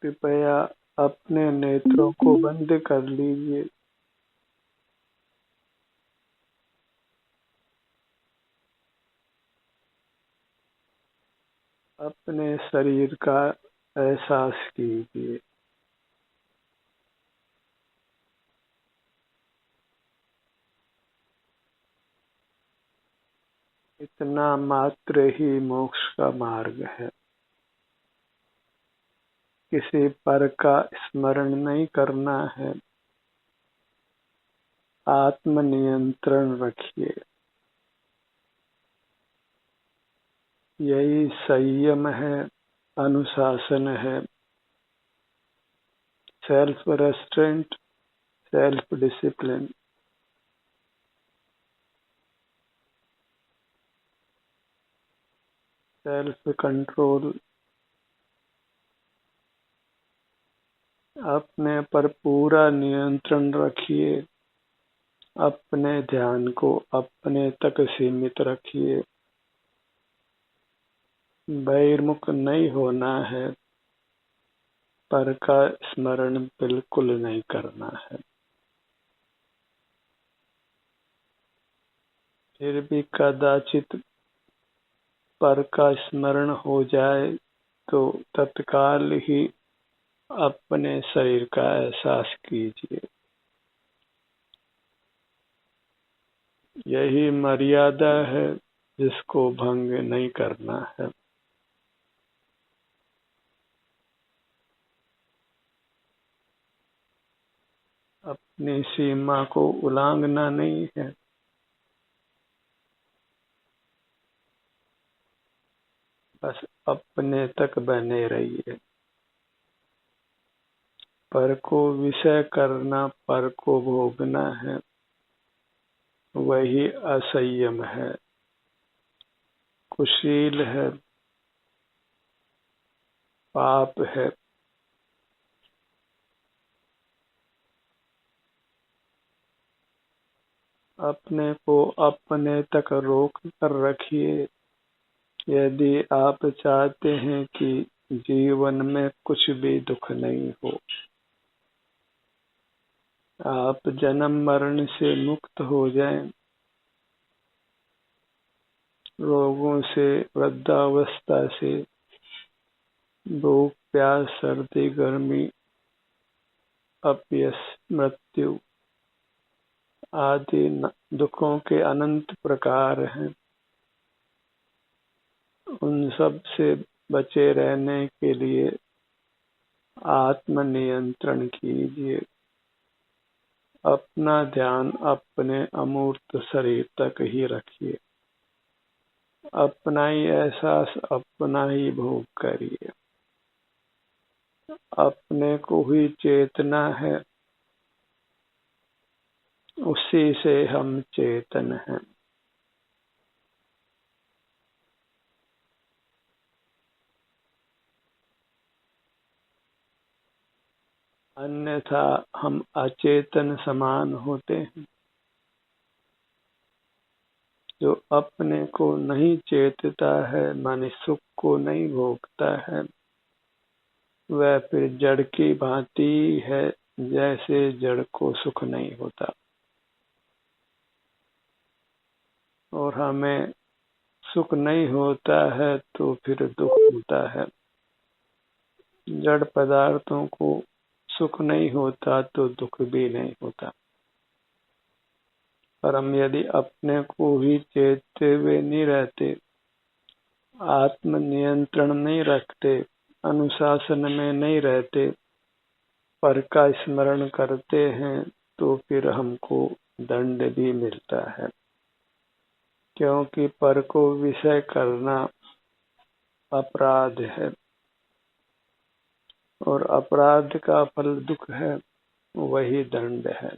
कृपया अपने नेत्रों को बंद कर लीजिए। अपने शरीर का एहसास कीजिए। इतना मात्र ही मोक्ष का मार्ग है। किसी पर का स्मरण नहीं करना है। आत्म नियंत्रण रखिए। यही संयम है, अनुशासन है, self restaurant, self discipline. Self control. अपने पर पूरा नियंत्रण रखिए। अपने ध्यान को अपने तक सीमित रखिए। बहिर्मुख नहीं होना है। पर का स्मरण बिल्कुल नहीं करना है। फिर भी कदाचित पर का स्मरण हो जाए तो तत्काल ही अपने शरीर का एहसास कीजिए। यही मर्यादा है जिसको भंग नहीं करना है। अपनी सीमा को उल्लंघना नहीं है। बस अपने तक बने रहिए। पर को विषय करना, पर को भोगना है, वही असंयम है, कुशील है, पाप है। अपने को अपने तक रोक कर रखिए। यदि आप चाहते हैं कि जीवन में कुछ भी दुख नहीं हो, आप जन्म मरण से मुक्त हो जाएं, रोगों से, वृद्धावस्था से, भूख प्यास सर्दी गर्मी अपयश मृत्यु आदि दुखों के अनंत प्रकार हैं। उन सब से बचे रहने के लिए आत्म नियंत्रण कीजिए। अपना ध्यान अपने अमूर्त शरीर तक ही रखिए। अपना ही एहसास अपना ही भोग करिए। अपने को ही चेतना है, उसी से हम चेतन हैं। अन्यथा हम अचेतन समान होते हैं। जो अपने को नहीं चेतता है, माने सुख को नहीं भोगता है, वह फिर जड़ की भांति है, जैसे जड़ को सुख नहीं होता। और हमें सुख नहीं होता है तो फिर दुख होता है। जड़ पदार्थों को सुख नहीं होता तो दुख भी नहीं होता। पर हम यदि अपने को ही चेतते हुए नहीं रहते, आत्म नियंत्रण नहीं रखते, अनुशासन में नहीं रहते, पर का स्मरण करते हैं, तो फिर हमको दंड भी मिलता है। क्योंकि पर को विषय करना अपराध है, और अपराध का फल दुख है, वही दंड है,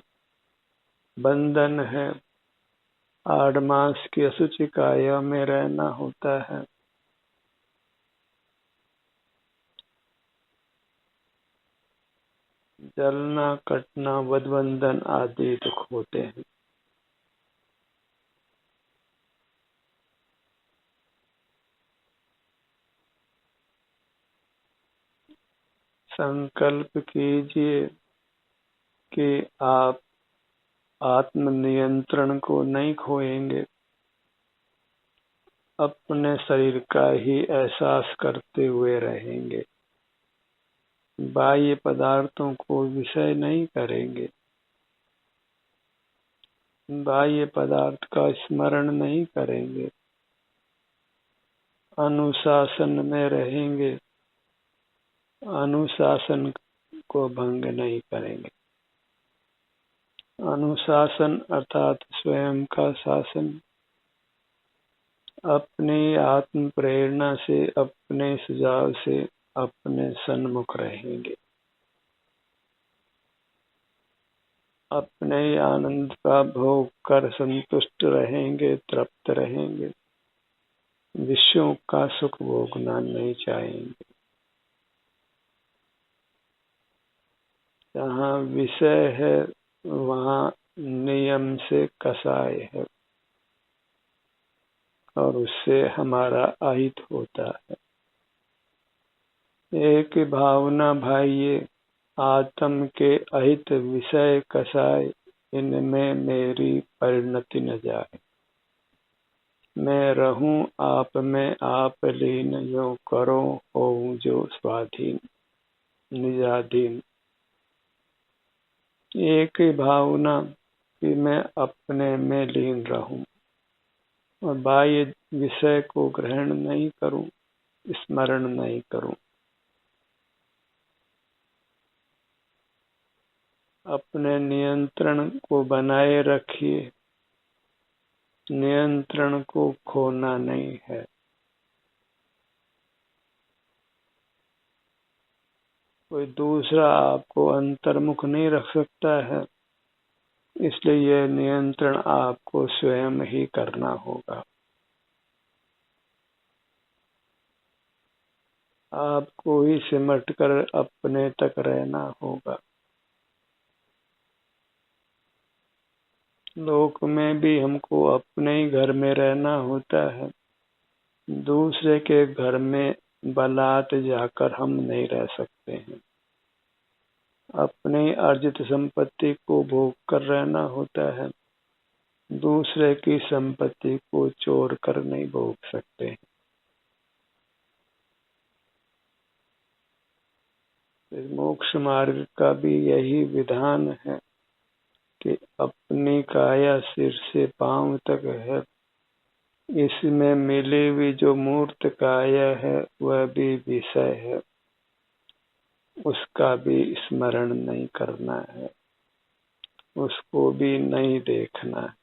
बंधन है। 8 मास की अशुचि काया में रहना होता है। जलना कटना वधबंधन आदि दुख होते हैं। संकल्प कीजिए कि आप आत्म नियंत्रण को नहीं खोएंगे, अपने शरीर का ही एहसास करते हुए रहेंगे, बाह्य पदार्थों को विषय नहीं करेंगे, बाह्य पदार्थ का स्मरण नहीं करेंगे, अनुशासन में रहेंगे, अनुशासन को भंग नहीं करेंगे। अनुशासन अर्थात स्वयं का शासन। अपनी आत्म प्रेरणा से, अपने सुझाव से अपने सन्मुख रहेंगे, अपने आनंद का भोग कर संतुष्ट रहेंगे, तृप्त रहेंगे, विषयों का सुख भोगना नहीं चाहेंगे। जहाँ विषय है वहाँ नियम से कसाय है और उससे हमारा अहित होता है। एक भावना भाइये, आत्म के अहित विषय कसाय, इनमें मेरी परिणति न जाए। मैं रहूं आप में आप लीन, यो करो होऊं जो स्वाधीन निजाधीन। एक ही भावना कि मैं अपने में लीन रहूं और बाह्य विषय को ग्रहण नहीं करूं, स्मरण नहीं करूं। अपने नियंत्रण को बनाए रखिए, नियंत्रण को खोना नहीं है। कोई दूसरा आपको अंतर्मुख नहीं रख सकता है, इसलिए यह नियंत्रण आपको स्वयं ही करना होगा। आपको ही सिमट कर अपने तक रहना होगा। लोक में भी हमको अपने ही घर में रहना होता है, दूसरे के घर में बलात् जाकर हम नहीं रह सकते हैं। अपने अर्जित संपत्ति को भोग कर रहना होता है, दूसरे की संपत्ति को चोर कर नहीं भोग सकते हैं। मोक्ष मार्ग का भी यही विधान है कि अपनी काया सिर से पांव तक है, इसमें मिली हुई जो मूर्त काया है वह भी विषय है, उसका भी स्मरण नहीं करना है, उसको भी नहीं देखना है।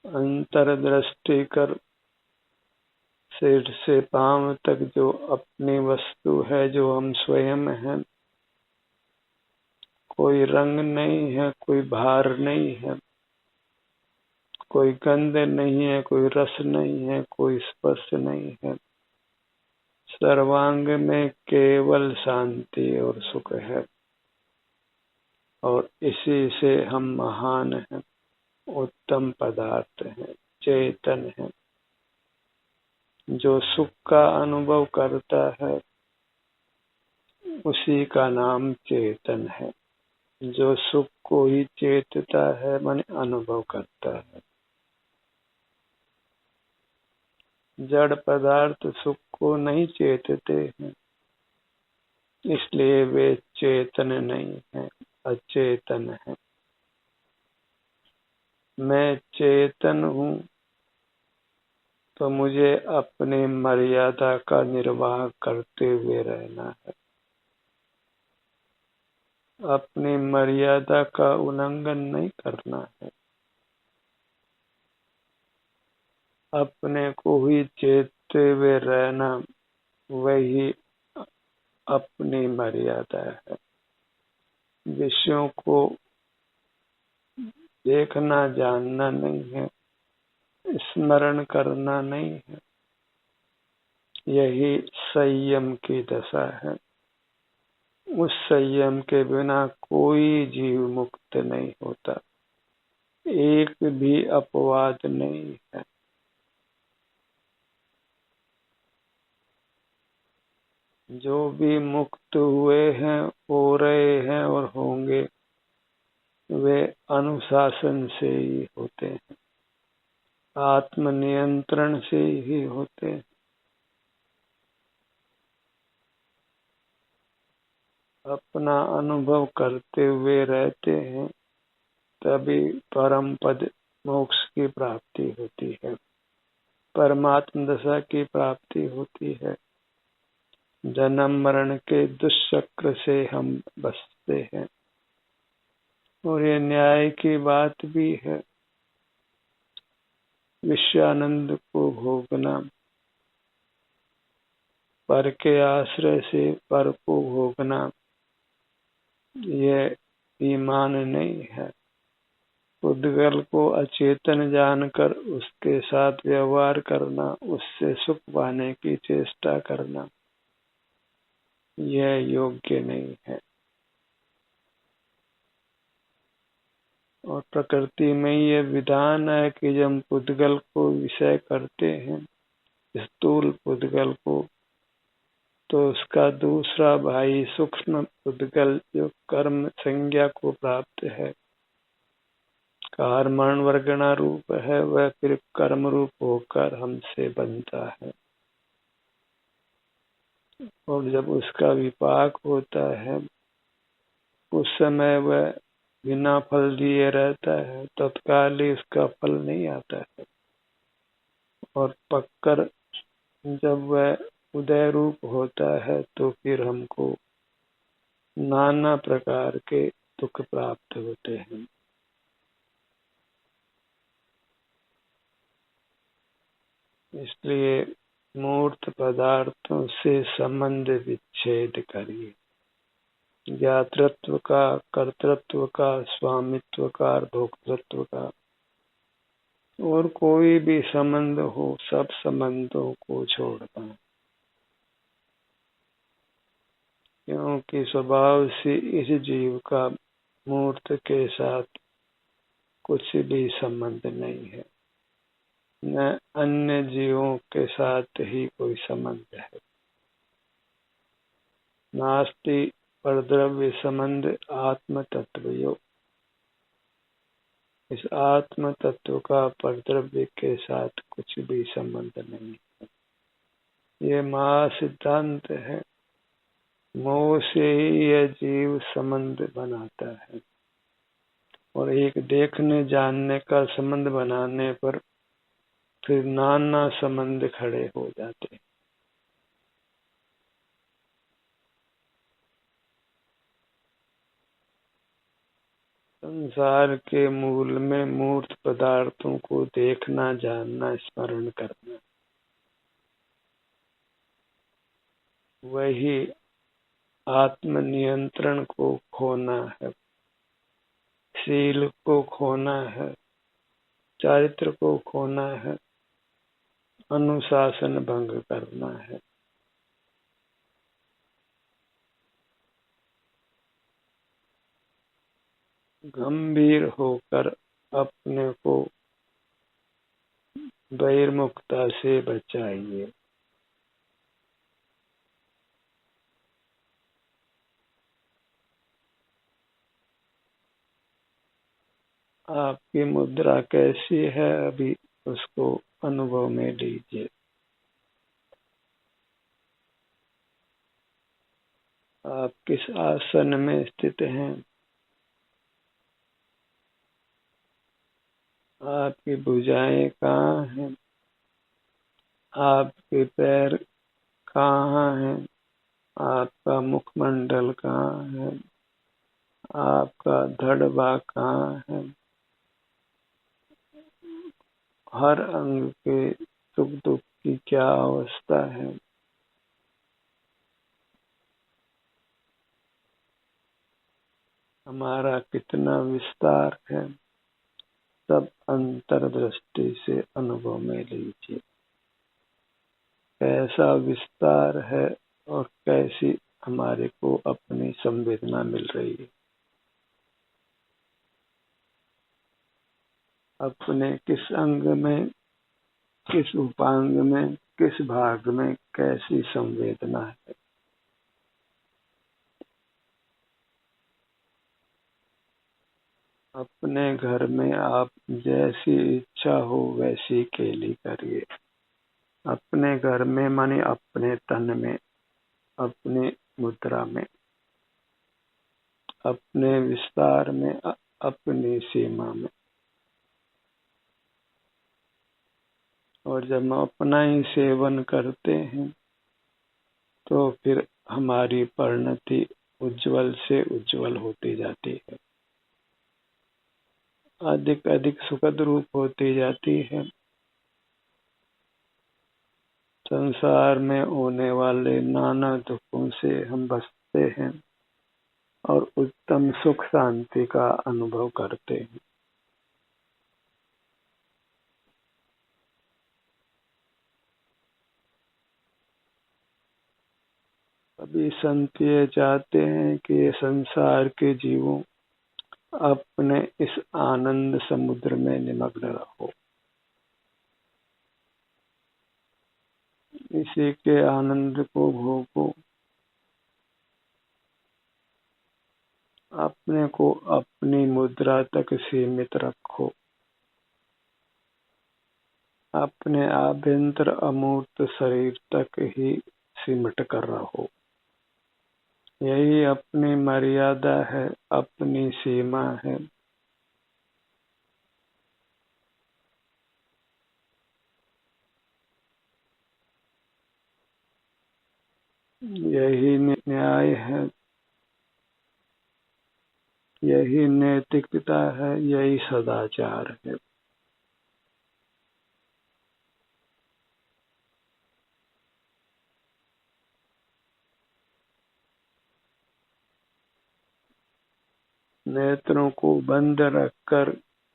अंतर्दृष्टि कर सिर से पांव तक जो अपनी वस्तु है, जो हम स्वयं हैं, कोई रंग नहीं है, कोई भार नहीं है, कोई गंध नहीं है, कोई रस नहीं है, कोई स्पर्श नहीं है। सर्वांग में केवल शांति और सुख है और इसी से हम महान हैं, उत्तम पदार्थ हैं, चेतन हैं। जो सुख का अनुभव करता है उसी का नाम चेतन है। जो सुख को ही चेतता है माने अनुभव करता है। जड़ पदार्थ सुख को नहीं चेतते हैं, इसलिए वे चेतन नहीं है, अचेतन है। मैं चेतन हूँ तो मुझे अपनी मर्यादा का निर्वाह करते हुए रहना है। अपनी मर्यादा का उल्लंघन नहीं करना है। अपने को ही चेतते हुए रहना, वही अपनी मर्यादा है। विषयों को देखना जानना नहीं है, स्मरण करना नहीं है। यही संयम की दशा है। उस संयम के बिना कोई जीव मुक्त नहीं होता, एक भी अपवाद नहीं है। जो भी मुक्त हुए हैं, हो रहे हैं और होंगे, वे अनुशासन से ही होते हैं, आत्मनियंत्रण से ही होते हैं। अपना अनुभव करते हुए रहते हैं, तभी परम पद मोक्ष की प्राप्ति होती है, परमात्म दशा की प्राप्ति होती है। जन्म मरण के दुष्चक्र से हम बचते हैं। और ये न्याय की बात भी है। विषयानंद को भोगना, पर के आश्रय से पर को भोगना, यह ईमान नहीं है। उद्गल को अचेतन जानकर उसके साथ व्यवहार करना, उससे सुख पाने की चेष्टा करना, यह योग्य नहीं है। और प्रकृति में यह विधान है कि जब पुद्गल को विषय करते हैं, स्थूल पुद्गल को, तो उसका दूसरा भाई सूक्ष्म पुद्गल जो कर्म संज्ञा को प्राप्त है, कर्मण वर्गणा रूप है, वह फिर कर्म रूप होकर हमसे बनता है। और जब उसका विपाक होता है, उस समय वह बिना फल दिए रहता है, तत्काल ही उसका फल नहीं आता है। और पक्कर जब वह उदय रूप होता है, तो फिर हमको नाना प्रकार के दुख प्राप्त होते हैं। इसलिए मूर्त पदार्थों से संबंध विच्छेद करिए। ज्ञातृत्व का, कर्तृत्व का, स्वामित्व का, भोक्तृत्व का, और कोई भी संबंध हो, सब संबंधों को छोड़ना। क्योंकि स्वभाव से इस जीव का मूर्त के साथ कुछ भी संबंध नहीं है, न अन्य जीवों के साथ ही कोई संबंध है। नास्ति परद्रव्य संबंध आत्म तत्वयो। इस आत्म तत्व का परद्रव्य के साथ कुछ भी संबंध नहीं है। ये महा सिद्धांत है। मोह से ही यह जीव संबंध बनाता है, और एक देखने जानने का संबंध बनाने पर फिर नाना संबंध खड़े हो जाते हैं। संसार के मूल में मूर्त पदार्थों को देखना, जानना, स्मरण करना, वही आत्मनियंत्रण को खोना है, शील को खोना है, चारित्र को खोना है, अनुशासन भंग करना है। गंभीर होकर अपने को बहिर्मुखता से बचाइए। आपकी मुद्रा कैसी है, अभी उसको अनुभव में लीजिए। आप किस आसन में स्थित हैं? आपकी भुजाएं कहाँ हैं? आपके पैर कहाँ हैं? आपका मुखमंडल कहाँ है? आपका धड़ भाग कहाँ है? हर अंग के सुख दुख की क्या अवस्था है? हमारा कितना विस्तार है? सब अंतर्दृष्टि से अनुभव में लीजिए। कैसा विस्तार है और कैसी हमारे को अपनी संवेदना मिल रही है। अपने किस अंग में, किस उपांग में, किस भाग में कैसी संवेदना है, अपने घर में आप जैसी इच्छा हो वैसी केली करिए। अपने घर में माने अपने तन में, अपनी मुद्रा में, अपने विस्तार में, अपनी सीमा में। और जब हम अपना ही सेवन करते हैं तो फिर हमारी परिणति उज्जवल से उज्जवल होती जाती है, अधिक अधिक सुखद रूप होती जाती है। संसार में होने वाले नाना दुखों से हम बचते हैं और उत्तम सुख शांति का अनुभव करते हैं। अभी संत ये चाहते हैं कि ये संसार के जीवों अपने इस आनंद समुद्र में निमग्न रहो, इसी के आनंद को भोगो, अपने को अपनी मुद्रा तक सीमित रखो, अपने आभ्यंतर अमूर्त शरीर तक ही सिमट कर रहो। यही अपनी मर्यादा है, अपनी सीमा है। यही न्याय है, यही नैतिकता है, यही सदाचार है। नेत्रों को बंद रखकर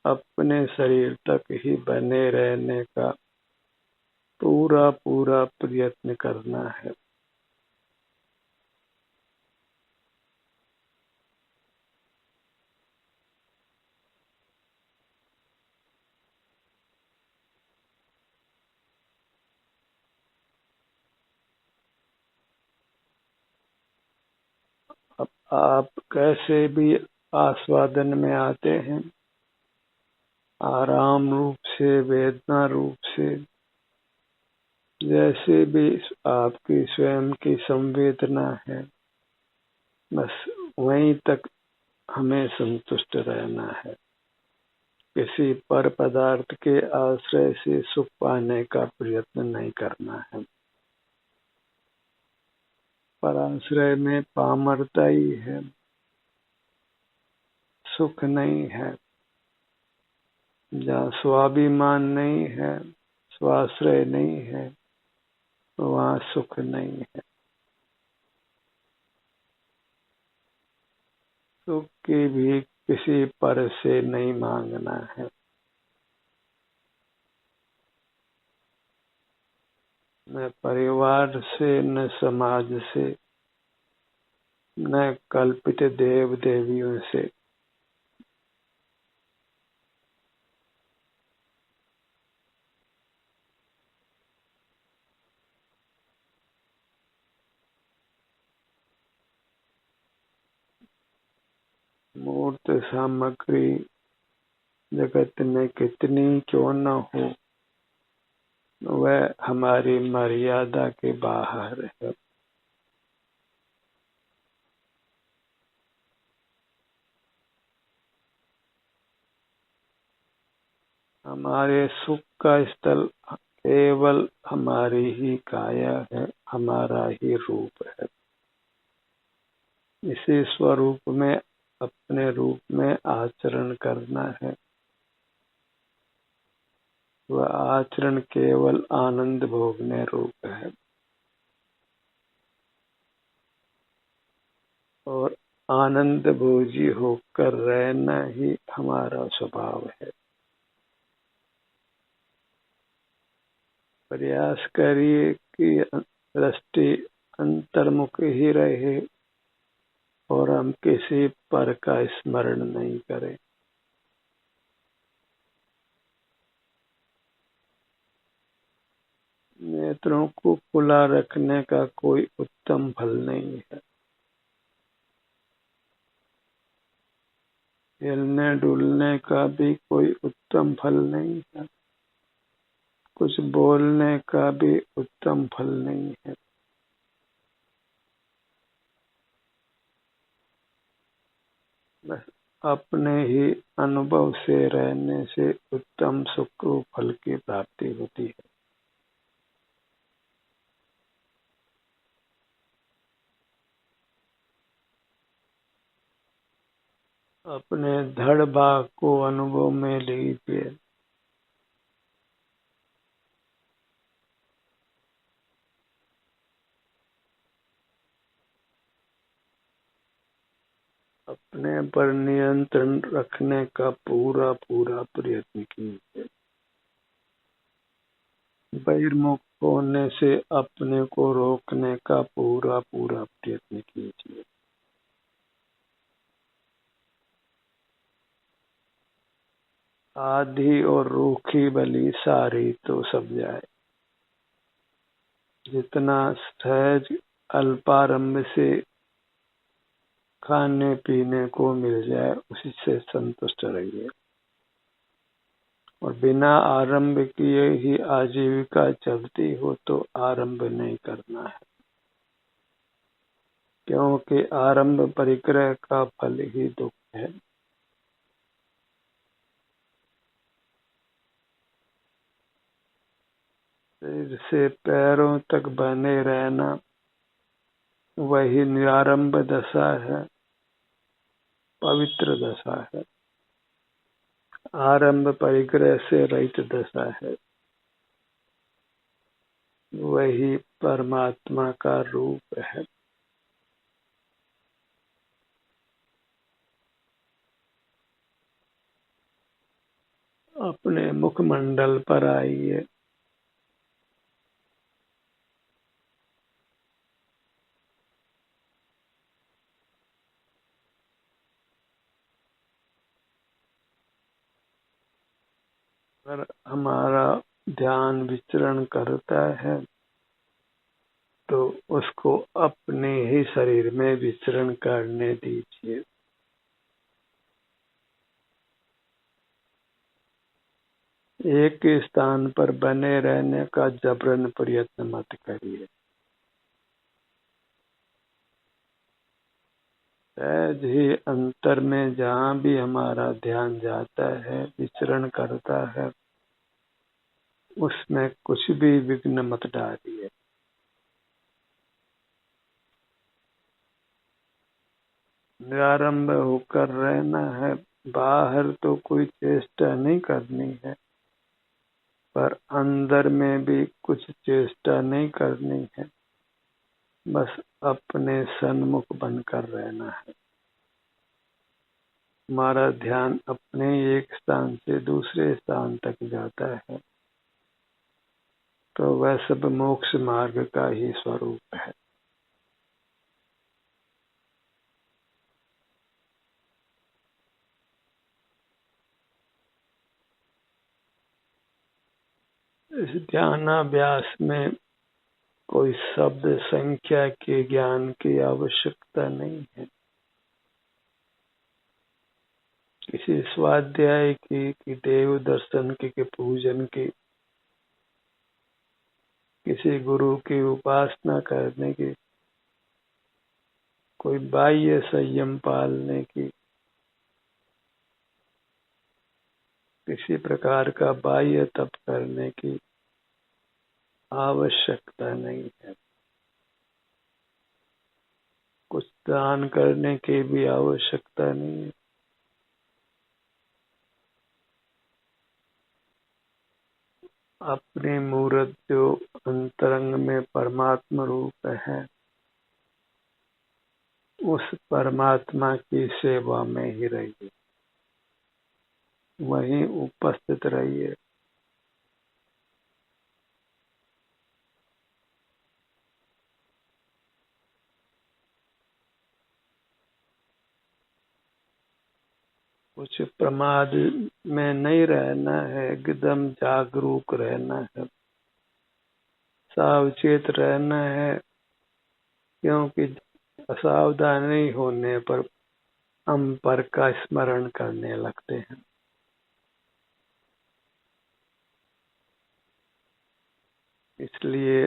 अपने शरीर तक ही बने रहने का पूरा पूरा प्रयत्न करना है। अब आप कैसे भी आस्वादन में आते हैं, आराम रूप से, वेदना रूप से, जैसे भी आपकी स्वयं की संवेदना है, बस वहीं तक हमें संतुष्ट रहना है। किसी पर पदार्थ के आश्रय से सुख पाने का प्रयत्न नहीं करना है। पर आश्रय में पामरता ही है, सुख नहीं है। जहाँ स्वाभिमान नहीं है, स्वाश्रय नहीं है, वहाँ सुख नहीं है। सुख की भी किसी पर से नहीं मांगना है, न परिवार से, न समाज से, न कल्पित देव देवियों से। मूर्त सामग्री जगत में कितनी क्यों न हो, वह हमारी मर्यादा के बाहर है। हमारे सुख का स्थल केवल हमारी ही काया है, हमारा ही रूप है। इसी स्वरूप में, अपने रूप में आचरण करना है। वह आचरण केवल आनंद भोगने रूप है और आनंद भोजी होकर रहना ही हमारा स्वभाव है। प्रयास करिए कि दृष्टि अंतर्मुख ही रहे और हम किसी पर का स्मरण नहीं करें। नेत्रों को खुला रखने का कोई उत्तम फल नहीं है। हिलने डुलने का भी कोई उत्तम फल नहीं है, कुछ बोलने का भी उत्तम फल नहीं है। बस अपने ही अनुभव से रहने से उत्तम सुख फल की प्राप्ति होती है। अपने धड़ भाग को अनुभव में लीजिए। अपने पर नियंत्रण रखने का पूरा पूरा प्रयत्न कीजिए। बहिर्मुख होने से अपने को रोकने का पूरा पूरा प्रयत्न कीजिए। आधी और रूखी बलि सारी तो सब जाए। जितना सहज अल्पारंभ से खाने पीने को मिल जाए उसी से संतुष्ट रहिए, और बिना आरंभ किए ही आजीविका चलती हो तो आरंभ नहीं करना है, क्योंकि आरंभ परिग्रह का फल ही दुख है। सिर से पैरों तक बने रहना वही निरारंभ दशा है, पवित्र दशा है। आरंभ परिग्रह से रहित दशा है, वही परमात्मा का रूप है। अपने मुखमंडल पर आइए। अगर हमारा ध्यान विचरण करता है तो उसको अपने ही शरीर में विचरण करने दीजिए। एक स्थान पर बने रहने का जबरन प्रयत्न मत करिए। सहज ही अंतर में जहाँ भी हमारा ध्यान जाता है, विचरण करता है, उसमें कुछ भी विघ्न मत डालिए। निरारंभ होकर रहना है। बाहर तो कोई चेष्टा नहीं करनी है, पर अंदर में भी कुछ चेष्टा नहीं करनी है। बस अपने सन्मुख बनकर रहना है। हमारा ध्यान अपने एक स्थान से दूसरे स्थान तक जाता है तो वह सब मोक्ष मार्ग का ही स्वरूप है। इस ध्यानाभ्यास में कोई शब्द संख्या के ज्ञान की आवश्यकता नहीं है। किसी स्वाध्याय की, कि देव दर्शन की, कि पूजन की, किसी गुरु की उपासना करने की, कोई बाह्य संयम पालने की, किसी प्रकार का बाह्य तप करने की आवश्यकता नहीं है। कुछ दान करने की भी आवश्यकता नहीं है। अपनी मूर्त जो अंतरंग में परमात्मा रूप है, उस परमात्मा की सेवा में ही रहिए, वहीं उपस्थित रहिए। कुछ प्रमाद में नहीं रहना है, एकदम जागरूक रहना है, सावचेत रहना है, क्योंकि असावधानी होने पर हम पर का स्मरण करने लगते हैं। इसलिए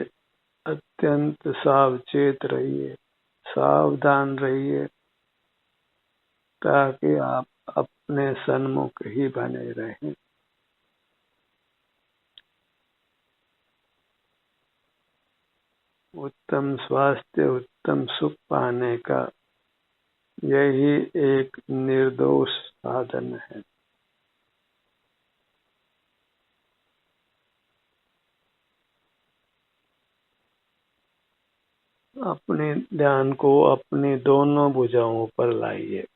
अत्यंत सावचेत रहिए, सावधान रहिए, ताकि आप अपने सन्मुख ही बने रहें। उत्तम स्वास्थ्य, उत्तम सुख पाने का यही एक निर्दोष साधन है। अपने ध्यान को अपनी दोनों भुजाओं पर लाइए।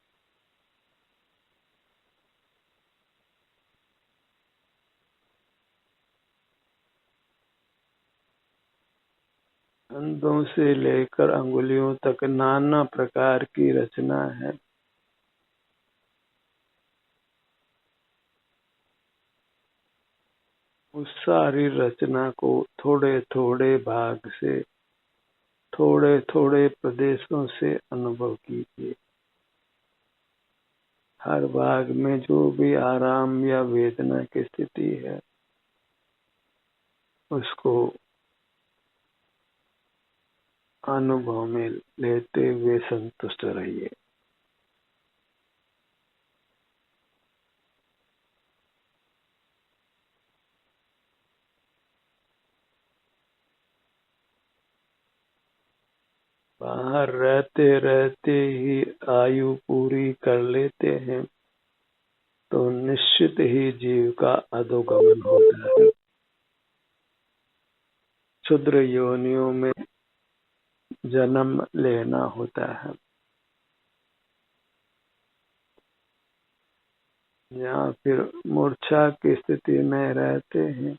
कंधों से लेकर अंगुलियों तक नाना प्रकार की रचना है। उस सारी रचना को थोड़े थोड़े भाग से, थोड़े थोड़े प्रदेशों से अनुभव कीजिए। हर भाग में जो भी आराम या वेदना की स्थिति है, उसको अनुभव में लेते हुए संतुष्ट रहिए। बाहर रहते रहते ही आयु पूरी कर लेते हैं तो निश्चित ही जीव का अधोगमन होता है। क्षुद्र योनियों में जन्म लेना होता है, या फिर मूर्छा की स्थिति में रहते हैं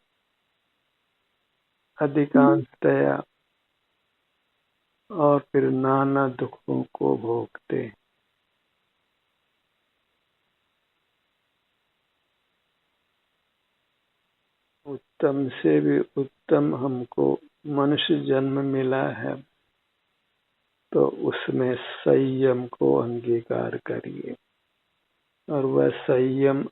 अधिकांशतया, और फिर नाना दुखों को भोगते हैं। उत्तम से भी उत्तम हमको मनुष्य जन्म मिला है, तो उसमें संयम को अंगीकार करिए, और वह संयम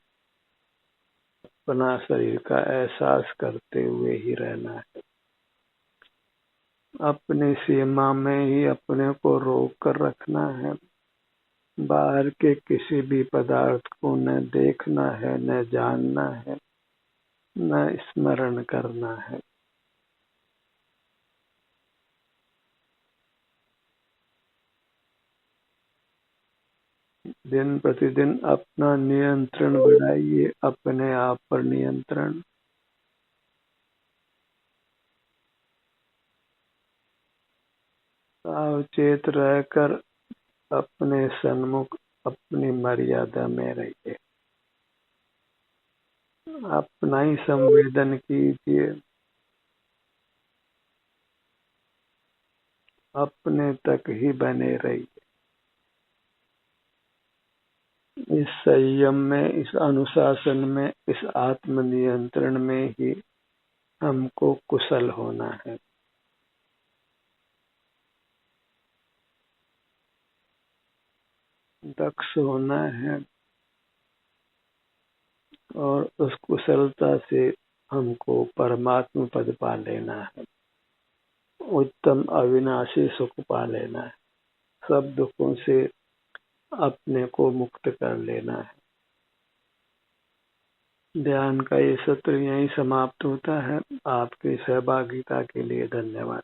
अपना शरीर का एहसास करते हुए ही रहना है। अपनी सीमा में ही अपने को रोक कर रखना है। बाहर के किसी भी पदार्थ को न देखना है, न जानना है, न स्मरण करना है। दिन प्रतिदिन अपना नियंत्रण बढ़ाइए, अपने आप पर नियंत्रण। सावचेत रहकर अपने सन्मुख अपनी मर्यादा में रहिए। अपना ही संवेदन कीजिए, अपने तक ही बने रहिए। इस संयम में, इस अनुशासन में, इस आत्मनियंत्रण में ही हमको कुशल होना है। दक्ष होना है, और उस कुशलता से हमको परमात्म पद पा लेना है, उत्तम अविनाशी सुख पा लेना है, सब दुखों से अपने को मुक्त कर लेना है। ध्यान का ये सत्र यहीं समाप्त होता है। आपकी सहभागिता के लिए धन्यवाद।